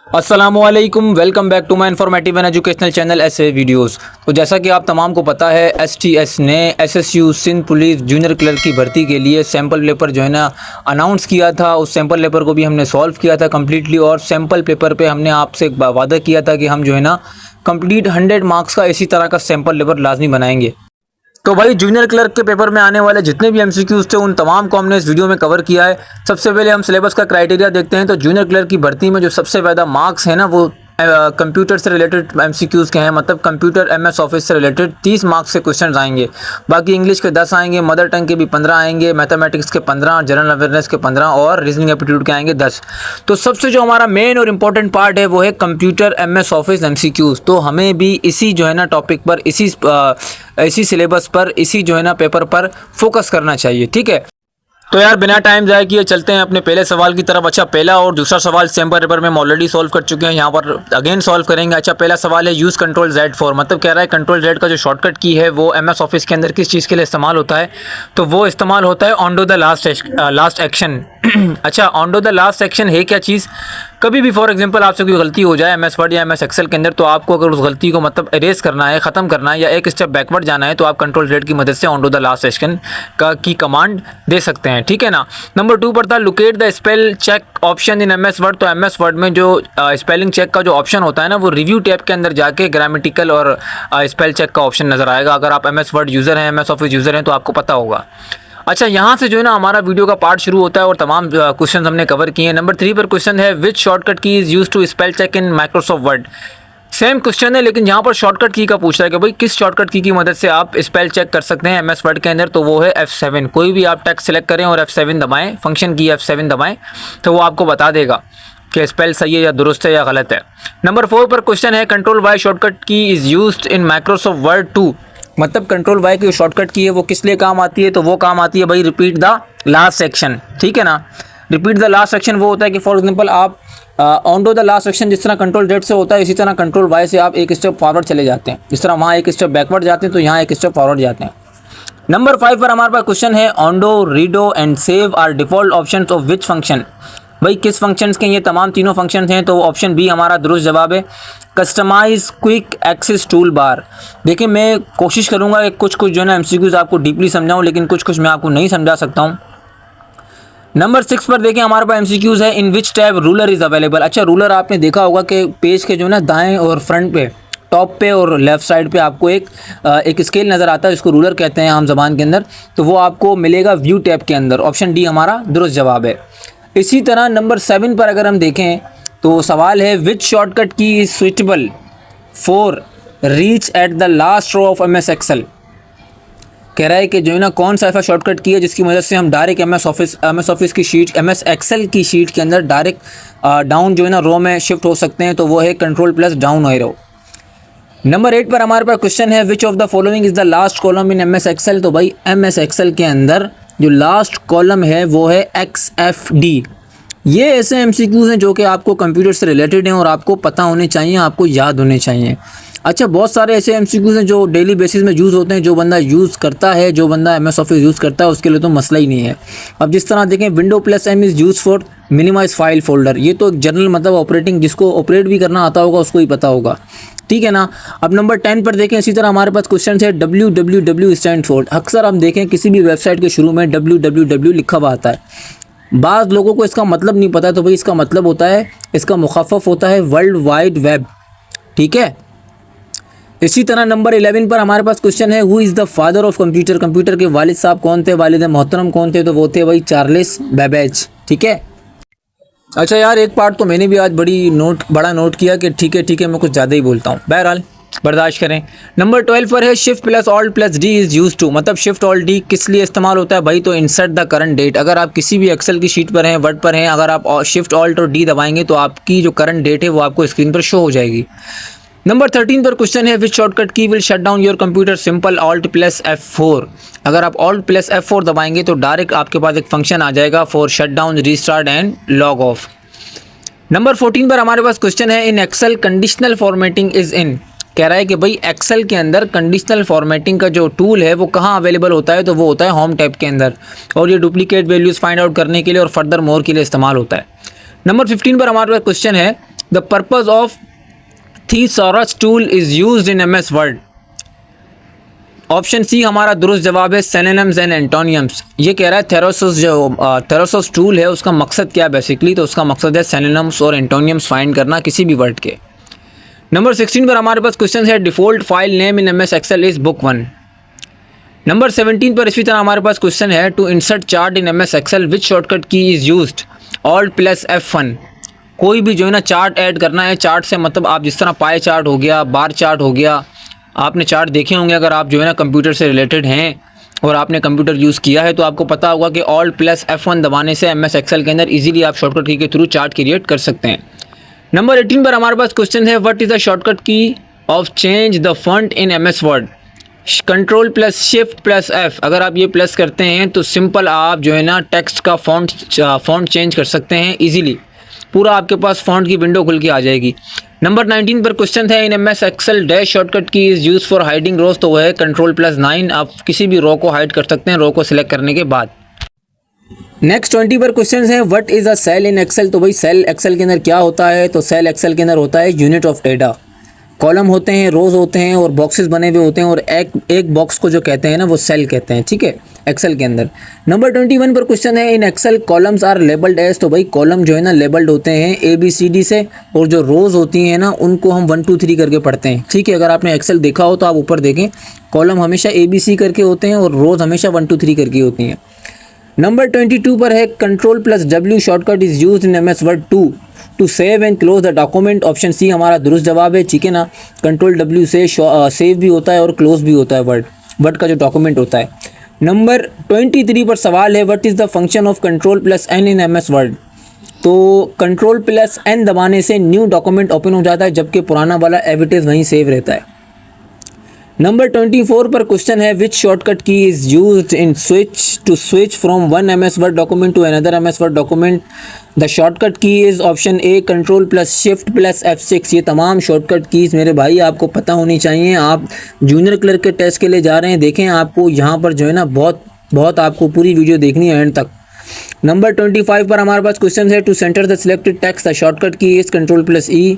अस्सलामुअलैकुम, welcome back to my informative and educational channel S A videos. तो जैसा कि आप तमाम को पता है, STS ने SSU Sindh police junior clerk की भर्ती के लिए सैम्पल पेपर जो है ना अनाउंस किया था। उस सैम्पल पेपर को भी हमने सॉल्व किया था कम्प्लीटली, और सैम्पल पेपर पे हमने आपसे एक वादा किया था कि हम जो है ना कंप्लीट 100 मार्क्स का इसी तरह का सैम्पल पेपर लाजमी बनाएंगे। तो भाई जूनियर क्लर्क के पेपर में आने वाले जितने भी MCQs थे उन तमाम को हमने इस वीडियो में कवर किया है। सबसे पहले हम सिलेबस का क्राइटेरिया देखते हैं। तो जूनियर क्लर्क की भर्ती में जो सबसे ज़्यादा मार्क्स है ना वो कंप्यूटर से रिलेटेड MCQs के हैं। मतलब कंप्यूटर MS ऑफिस से रिलेटेड 30 मार्क्स के क्वेश्चन आएंगे। बाकी इंग्लिश के 10 आएंगे, मदर टंग के भी 15 आएंगे, मैथमेटिक्स के 15, जनरल अवेयरनेस के 15 और रीजनिंग एप्टीट्यूड के आएंगे 10। तो सबसे जो हमारा मेन और इम्पोर्टेंट पार्ट है वो है कंप्यूटर MS ऑफिस MCQs। तो हमें भी इसी जो है ना टॉपिक पर, इसी सिलेबस पर, इसी जो है ना पेपर पर फोकस करना चाहिए। ठीक है, तो यार बिना टाइम ज़ाया किए चलते हैं अपने पहले सवाल की तरफ। अच्छा, पहला और दूसरा सवाल सैम्पल पेपर में हम ऑलरेडी सॉल्व कर चुके हैं, यहाँ पर अगेन सॉल्व करेंगे। अच्छा, पहला सवाल है यूज़ कंट्रोल Z फॉर, मतलब कह रहा है कंट्रोल Z का जो शॉर्टकट की है वो MS ऑफिस के अंदर किस चीज़ के लिए इस्तेमाल होता है। तो वो इस्तेमाल होता है on to the last action. अच्छा, on to the last action है क्या चीज़? कभी भी फॉर एग्जांपल आपसे कोई गलती हो जाए MS वर्ड या MS एक्सेल के अंदर, तो आपको अगर उस गलती को मतलब इरेज करना है, ख़त्म करना है या एक स्टेप बैकवर्ड जाना है, तो आप कंट्रोल Z की मदद से on to the last action की कमांड दे सकते हैं। ठीक है ना। नंबर 2 पर था locate the spell check option in MS Word. तो MS वर्ड में जो स्पेलिंग चेक का जो ऑप्शन होता है ना वो रिव्यू टैब के अंदर जाके ग्रामेटिकल और स्पेल चेक का ऑप्शन नज़र आएगा। अगर आप MS वर्ड यूज़र हैं, MS ऑफिस यूज़र हैं तो आपको पता होगा। अच्छा, यहाँ से जो है ना हमारा वीडियो का पार्ट शुरू होता है और तमाम क्वेश्चन हमने कवर किए हैं। नंबर 3 पर क्वेश्चन है which shortcut key is use to spell check in Microsoft Word. Same question है लेकिन यहाँ पर शॉर्टकट की का पूछ रहा है कि भाई किस शॉर्टकट की मदद से आप स्पेल चेक कर सकते हैं MS वर्ड के अंदर। तो वो है F7। कोई भी आप टेक्स्ट सेलेक्ट करें और F7 दबाएं, फंक्शन की F7 दबाएं, तो वो आपको बता देगा कि स्पेल सही है या दुरुस्त है या गलत है। नंबर 4 पर क्वेश्चन है control Y shortcut key is used in Microsoft word 2। मतलब कंट्रोल Y की शॉर्टकट की है वो किस लिए काम आती है? तो वो काम आती है भाई रिपीट द लास्ट सेक्शन। ठीक है ना। रिपीट द लास्ट सेक्शन वो होता है कि फॉर एग्जांपल आप on to the last section जिस तरह कंट्रोल Z से होता है, इसी तरह कंट्रोल Y से आप एक स्टेप फॉरवर्ड चले जाते हैं। जिस तरह वहाँ एक स्टेप बैकवर्ड जाते हैं तो यहाँ एक स्टेप फॉरवर्ड जाते हैं। नंबर 5 पर हमारे पास क्वेश्चन है undo, redo and save are default options of which function. भाई किस फंक्शंस के ये तमाम तीनों फंक्शंस हैं? तो ऑप्शन बी हमारा दुरुस्त जवाब है, customize quick access tool bar. देखिए, मैं कोशिश करूंगा कि कुछ जो है ना MCQs आपको डीपली समझाऊं, लेकिन कुछ मैं आपको नहीं समझा सकता हूं। नंबर 6 पर देखें हमारे पास MCQs है in which tab ruler is available. अच्छा, रूलर आपने देखा होगा कि पेज के जो है ना दाएँ और फ्रंट पे, टॉप पे और लेफ़्ट साइड पे आपको एक स्केल नज़र आता है जिसको रूलर कहते हैं आम ज़बान के अंदर। तो वो आपको मिलेगा व्यू टैब के अंदर। ऑप्शन डी हमारा दुरुस्त जवाब है। इसी तरह नंबर 7 पर अगर हम देखें तो सवाल है which shortcut key is suitable for reach at the last row of MS Excel. कह रहा है कि जो है ना कौन सा ऐसा शॉर्टकट की है जिसकी मदद से हम डायरेक्ट MS ऑफिस की शीट, MS एक्सेल की शीट के अंदर डायरेक्ट डाउन जो है ना रो में शिफ्ट हो सकते हैं। तो वो है कंट्रोल+डाउन एरो। नंबर 8 पर हमारे पास क्वेश्चन है which of the following is the last column in MS Excel. तो भाई MS एक्सेल के अंदर जो लास्ट कॉलम है वो है XFD। ये ऐसे MCQs हैं जो कि आपको कंप्यूटर से रिलेटेड हैं और आपको पता होने चाहिए, आपको याद होने चाहिए। अच्छा, बहुत सारे ऐसे MCQs हैं जो डेली बेसिस में यूज़ होते हैं। जो बंदा यूज़ करता है, जो बंदा MS ऑफिस यूज़ करता है उसके लिए तो मसला ही नहीं है। अब जिस तरह देखें Windows+M is use for minimize file folder, ये तो एक जनरल मतलब ऑपरेटिंग, जिसको ऑपरेट भी करना आता होगा उसको ही पता होगा। ठीक है ना। अब नंबर 10 पर देखें, इसी तरह हमारे पास क्वेश्चन है www स्टैंड फॉर। अक्सर हम देखें किसी भी वेबसाइट के शुरू में www लिखा हुआ आता है। बाज़ लोगों को इसका मतलब नहीं पता, तो भाई इसका मतलब होता है, इसका मुखफ़फ़ होता है वर्ल्ड वाइड वेब। ठीक है। इसी तरह नंबर 11 पर हमारे पास क्वेश्चन है who is the father of computer. Computer के वालिद साहब कौन थे, वालिद मोहतरम कौन थे? तो वो थे भाई चार्ल्स बेबेज। ठीक है। अच्छा यार, एक पार्ट तो मैंने भी आज बड़ा नोट किया कि ठीक है मैं कुछ ज़्यादा ही बोलता हूँ, बहरहाल बर्दाश्त करें। नंबर 12 पर है Shift+Alt+D इज़ यूज टू। मतलब Shift+Alt+D किस लिए इस्तेमाल होता है भाई? तो इंसर्ट द करंट डेट। अगर आप किसी भी एक्सेल की शीट पर हैं, वर्ड पर हैं, अगर आप Shift+Alt और D दबाएंगे तो आपकी जो करंट डेट है वो आपको स्क्रीन पर शो हो जाएगी। नंबर 13 पर क्वेश्चन है विच शॉर्टकट की will shut down your computer. Simple Alt+F4। अगर आप Alt+F4 दबाएंगे तो डायरेक्ट आपके पास एक फंक्शन आ जाएगा for shut down, restart and log off. Number 14 पर हमारे पास क्वेश्चन है in Excel conditional formatting is in. कह रहा है कि भाई एक्सेल के अंदर कंडीशनल फॉर्मेटिंग का जो टूल है वो कहाँ अवेलेबल होता है? तो वो होता है होम टैब के अंदर, और ये डुप्लीकेट वैल्यूज़ फाइंड आउट करने के लिए और फर्दर मोर के लिए इस्तेमाल होता है। नंबर 15 पर हमारे पास क्वेश्चन है the purpose of thesaurus tool is used in MS Word. Option C हमारा दुरुस्त जवाब है सिनोनिम्स एंड एंटोनियम्स। ये कह रहा है थेरोसस जो थेरोसस टूल है उसका मकसद क्या है बेसिकली, तो उसका मकसद है सिनोनिम्स और एंटोनियम्स फाइंड करना किसी भी वर्ड के। नंबर 16 पर हमारे पास क्वेश्चन है default file name in MS Excel is book 1। Number 17 पर इसी तरह हमारे पास क्वेश्चन है to insert chart in MS Excel which shortcut key is used alt plus F1। कोई भी जो है ना चार्ट ऐड करना है, चार्ट से मतलब आप जिस तरह पाई चार्ट हो गया, बार चार्ट हो गया, आपने चार्ट देखे होंगे अगर आप जो है ना कंप्यूटर से रिलेटेड हैं और आपने कंप्यूटर यूज़ किया है तो आपको पता होगा कि ऑल्ट प्लस F1 दबाने से MS एक्सेल के अंदर इजीली आप शॉर्टकट की के थ्रू चार्ट क्रिएट कर सकते हैं। नंबर 18 पर हमारे पास क्वेश्चन है व्हाट इज़ द शॉर्टकट की of change the font in MS Word. Control plus shift plus F, अगर आप ये प्लस करते हैं तो सिंपल आप जो है ना टेक्स्ट का फॉन्ट चेंज कर सकते हैं इजीली, पूरा आपके पास फॉन्ट की विंडो खुल के आ जाएगी। नंबर 19 पर क्वेश्चन है इन MS Excel dash shortcut key is use for hiding रोज, तो वह है कंट्रोल प्लस 9। आप किसी भी रो को हाइड कर सकते हैं रो को सिलेक्ट करने के बाद। नेक्स्ट 20 पर क्वेश्चन है what is a cell in Excel. तो भाई सेल एक्सेल के अंदर क्या होता है, तो सेल एक्सेल के अंदर होता है यूनिट ऑफ डेटा। कॉलम होते हैं, रोज होते हैं और बॉक्सेस बने हुए होते हैं और एक बॉक्स को जो कहते हैं ना वो सेल कहते हैं, ठीक है, एक्सेल के अंदर। नंबर 21 पर क्वेश्चन है in Excel columns are labelled as. तो भाई कॉलम जो है ना लेबल्ड होते हैं ABCD से और जो रोज होती हैं ना उनको हम 1 2 3 करके पढ़ते हैं, ठीक है। अगर आपने एक्सेल देखा हो तो आप ऊपर देखें, कॉलम हमेशा ABC करके होते हैं और रोज हमेशा 1 2 3 करके होती हैं। नंबर 22 पर है control plus W shortcut is use in MS Word to save and close the document. Option C हमारा दुरुस्त जवाब है, ठीक है ना। कंट्रोल W से सेव भी होता है और क्लोज भी होता है वर्ड का जो डॉक्यूमेंट होता है। नंबर 23 पर सवाल है what is the function of control plus N in MS Word. तो कंट्रोल प्लस N दबाने से न्यू डॉक्यूमेंट ओपन हो जाता है जबकि पुराना वाला एज इट इज़ वहीं सेव रहता है। नंबर 24 पर क्वेश्चन है which shortcut key is used in switch from one MS Word document to another MS Word document. The shortcut key is option A control plus shift plus F6। ये तमाम shortcut keys मेरे भाई आपको पता होनी चाहिए। आप जूनियर क्लर्क के टेस्ट के लिए जा रहे हैं, देखें आपको यहाँ पर जो है ना बहुत आपको पूरी वीडियो देखनी है एंड तक। नंबर 25 पर हमारे पास क्वेश्चन है to centre the selected text. The shortcut key is control plus E।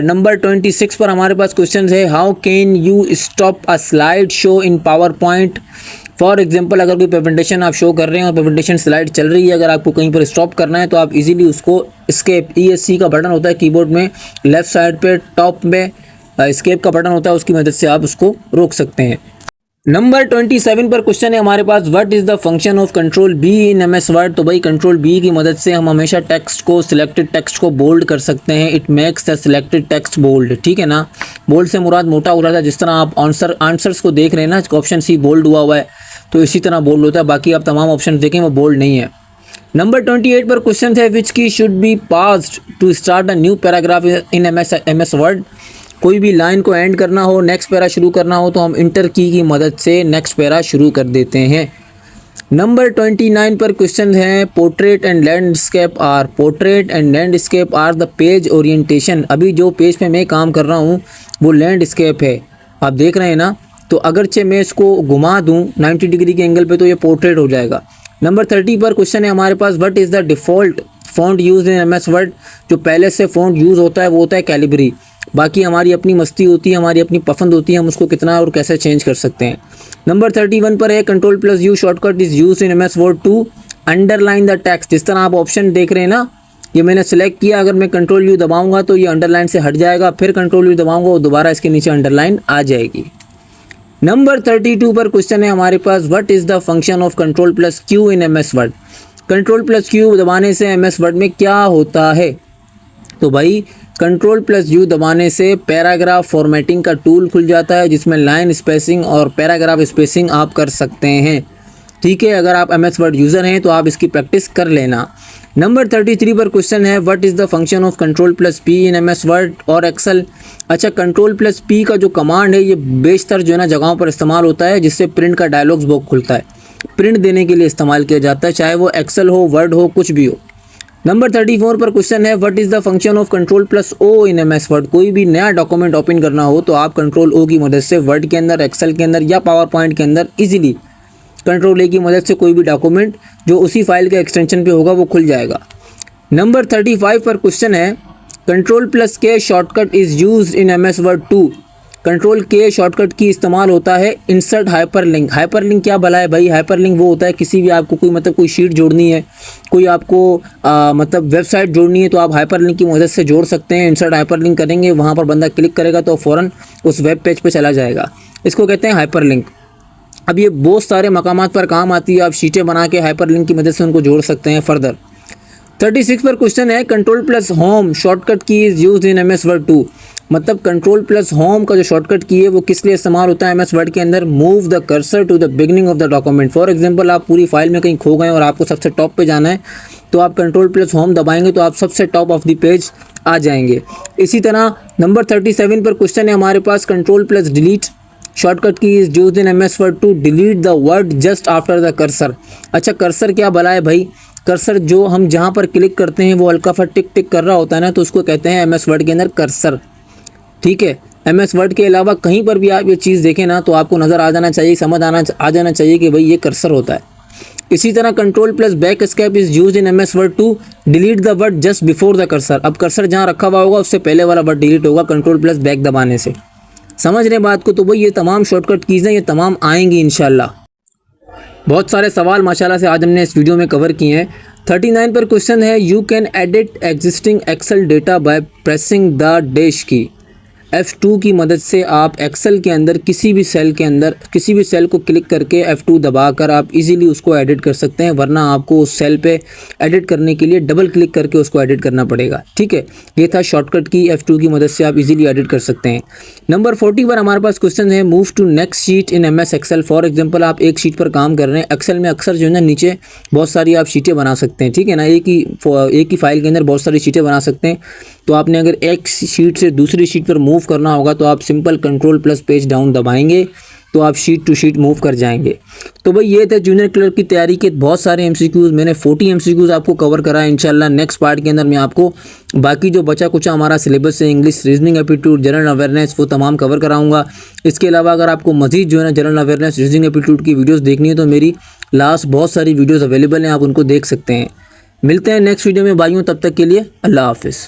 Number 26 पर हमारे पास क्वेश्चन है how can you stop a slide show in PowerPoint. For example अगर कोई प्रेजेंटेशन आप शो कर रहे हैं और प्रेजेंटेशन स्लाइड चल रही है, अगर आपको कहीं पर स्टॉप करना है तो आप इजीली उसको एस्केप ESC का बटन होता है कीबोर्ड में लेफ़्ट साइड पे टॉप में एस्केप का बटन होता है, उसकी मदद से आप उसको रोक सकते हैं। नंबर 27 पर क्वेश्चन है हमारे पास what is the function of control B in MS Word. तो भाई कंट्रोल B की मदद से हम हमेशा टेक्स्ट को सिलेक्टेड टेक्स्ट को बोल्ड कर सकते हैं। It makes the selected text bold, ठीक है ना। बोल्ड से मुराद मोटा हो रहा था, जिस तरह आप आंसर्स को देख रहे हैं ना, ऑप्शन सी बोल्ड हुआ है तो इसी तरह बोल्ड होता है, बाकी आप तमाम ऑप्शन देखें वो बोल्ड नहीं है। नंबर 28 पर क्वेश्चन है which key should be pressed to start a new paragraph in MS Word. कोई भी लाइन को एंड करना हो, नेक्स्ट पैरा शुरू करना हो तो हम इंटर की मदद से नेक्स्ट पैरा शुरू कर देते हैं। नंबर 29 पर क्वेश्चन है portrait and landscape are the page orientation. अभी जो पेज पे मैं काम कर रहा हूँ वो लैंडस्केप है, आप देख रहे हैं ना। तो अगरचे मैं इसको घुमा दूँ 90 डिग्री के एंगल पे तो ये पोर्ट्रेट हो जाएगा। नंबर 30 पर क्वेश्चन है हमारे पास what is the default font use in MS Word. जो पहले से फ़ॉन्ट यूज़ होता है वो होता है कैलिबरी, बाकी हमारी अपनी मस्ती होती है, हमारी अपनी पसंद होती है, हम उसको कितना और कैसे चेंज कर सकते हैं। नंबर 31 पर है control plus U shortcut is use in MS Word to underline the text. जिस तरह आप ऑप्शन देख रहे हैं ना, ये मैंने सेलेक्ट किया, अगर मैं कंट्रोल U दबाऊंगा तो ये अंडरलाइन से हट जाएगा, फिर कंट्रोल U दबाऊंगा और दोबारा इसके नीचे अंडरलाइन आ जाएगी। नंबर 32 पर क्वेश्चन है हमारे पास what is the function of control plus Q in MS Word. Control plus Q दबाने से MS वर्ड में क्या होता है। तो भाई कंट्रोल प्लस U दबाने से पैराग्राफ फॉर्मेटिंग का टूल खुल जाता है जिसमें लाइन स्पेसिंग और पैराग्राफ स्पेसिंग आप कर सकते हैं, ठीक है। अगर आप MS वर्ड यूज़र हैं तो आप इसकी प्रैक्टिस कर लेना। नंबर 33 पर क्वेश्चन है what is the function of control plus P in MS word और एक्सेल। अच्छा, कंट्रोल प्लस P का जो कमांड है ये बेशतर जो है ना जगहों पर इस्तेमाल होता है जिससे प्रिंट का डायलॉग्स बॉक्स खुलता है, प्रिंट देने के लिए इस्तेमाल किया जाता है, चाहे वो एक्सेल हो, वर्ड हो, कुछ भी हो। नंबर 34 पर क्वेश्चन है what is the function of control plus O in MS Word. कोई भी नया डॉक्यूमेंट ओपन करना हो तो आप कंट्रोल O की मदद से वर्ड के अंदर, एक्सेल के अंदर या पावर पॉइंट के अंदर इजीली कंट्रोल A की मदद से कोई भी डॉक्यूमेंट जो उसी फाइल के एक्सटेंशन पे होगा वो खुल जाएगा। नंबर 35 पर क्वेश्चन है Ctrl+K shortcut is use in MS Word 2। Ctrl+K shortcut की इस्तेमाल होता है इंसर्ट हाइपरलिंक। हाइपरलिंक क्या भला है भाई? हाइपरलिंक वो होता है किसी भी आपको कोई मतलब कोई शीट जोड़नी है, कोई आपको मतलब वेबसाइट जोड़नी है, तो आप हाइपरलिंक की मदद से जोड़ सकते हैं। इंसर्ट हाइपरलिंक करेंगे, वहाँ पर बंदा क्लिक करेगा तो फ़ौरन उस वेब पेज पे चला जाएगा। इसको कहते हैं हाइपरलिंक। अब ये बहुत सारे मकामात पर काम आती है। आप शीटें बना के हाइपरलिंक की मदद से उनको जोड़ सकते हैं फर्दर। 36 पर क्वेश्चन है, Ctrl+Home shortcut key is use in MS Word 2। मतलब Ctrl+Home का जो शॉर्टकट की है वो किस लिए इस्तेमाल होता है MS Word के अंदर? Move the cursor to the beginning of the document. For example आप पूरी फाइल में कहीं खो गए और आपको सबसे टॉप पे जाना है, तो आप Ctrl+Home दबाएंगे तो आप सबसे टॉप ऑफ द पेज आ जाएंगे। इसी तरह नंबर 37 पर क्वेश्चन है हमारे पास, Ctrl+Delete shortcut key is used in MS Word to delete the word just after the cursor. अच्छा, कर्सर क्या भला है भाई? कर्सर जो हम जहाँ पर क्लिक करते हैं वो हल्का सा टिक टिक कर रहा होता है ना, तो उसको कहते हैं MS Word के अंदर कर्सर। ठीक है, MS Word के अलावा कहीं पर भी आप ये चीज़ देखें ना तो आपको नज़र आ जाना चाहिए, समझ आ जाना चाहिए कि भाई ये कर्सर होता है। इसी तरह Ctrl+Backscape is use in MS Word to delete the word just before the cursor. अब कर्सर जहाँ रखा हुआ होगा उससे पहले वाला वर्ड डिलीट होगा Ctrl+Back दबाने से। समझ रहे बात को? तो भाई ये तमाम शॉर्टकट कीज़ हैं, ये तमाम आएंगी इंशाल्लाह। बहुत सारे सवाल माशाल्लाह से आज हमने इस वीडियो में कवर किए हैं। 39 पर क्वेश्चन है, you can edit existing Excel data by pressing the dash key. F2 की मदद से आप एक्सेल के अंदर किसी भी सेल को क्लिक करके F2 दबाकर आप इजीली उसको एडिट कर सकते हैं, वरना आपको उस सेल पे एडिट करने के लिए डबल क्लिक करके उसको एडिट करना पड़ेगा। ठीक है, ये था शॉर्टकट की। F2 की मदद से आप इजीली एडिट कर सकते हैं। नंबर 40 पर हमारे पास क्वेश्चन है, move to next sheet in MS Excel. For example आप एक शीट पर काम कर रहे हैं, एक्सेल में अक्सर जो है ना नीचे बहुत सारी आप शीटें बना सकते हैं। ठीक है ना, एक ही फाइल के अंदर बहुत सारी शीटें बना सकते हैं। तो आपने अगर एक शीट से दूसरी शीट पर मूव करना होगा तो आप सिंपल Ctrl+पेज डाउन दबाएंगे तो आप शीट टू शीट मूव कर जाएंगे। तो भाई ये थे जूनियर क्लर्क की तैयारी के बहुत सारे MCQs। मैंने 40 MCQs आपको कवर करा है। इंशाल्लाह नेक्स्ट पार्ट के अंदर मैं आपको बाकी जो बचा कुचा हमारा सिलेबस है, English, reasoning aptitude, general awareness, वो तमाम कवर कराऊंगा। इसके अलावा अगर आपको मजीद जो है ना जनरल अवेयरनेस, रीजनिंग एप्टीट्यूड की वीडियोज़ देखनी है तो मेरी लास्ट बहुत सारी वीडियोज़ अवेलेबल हैं, आप उनको देख सकते हैं। मिलते हैं नेक्स्ट वीडियो में भाइयों, तब तक के लिए अल्लाह हाफिज़।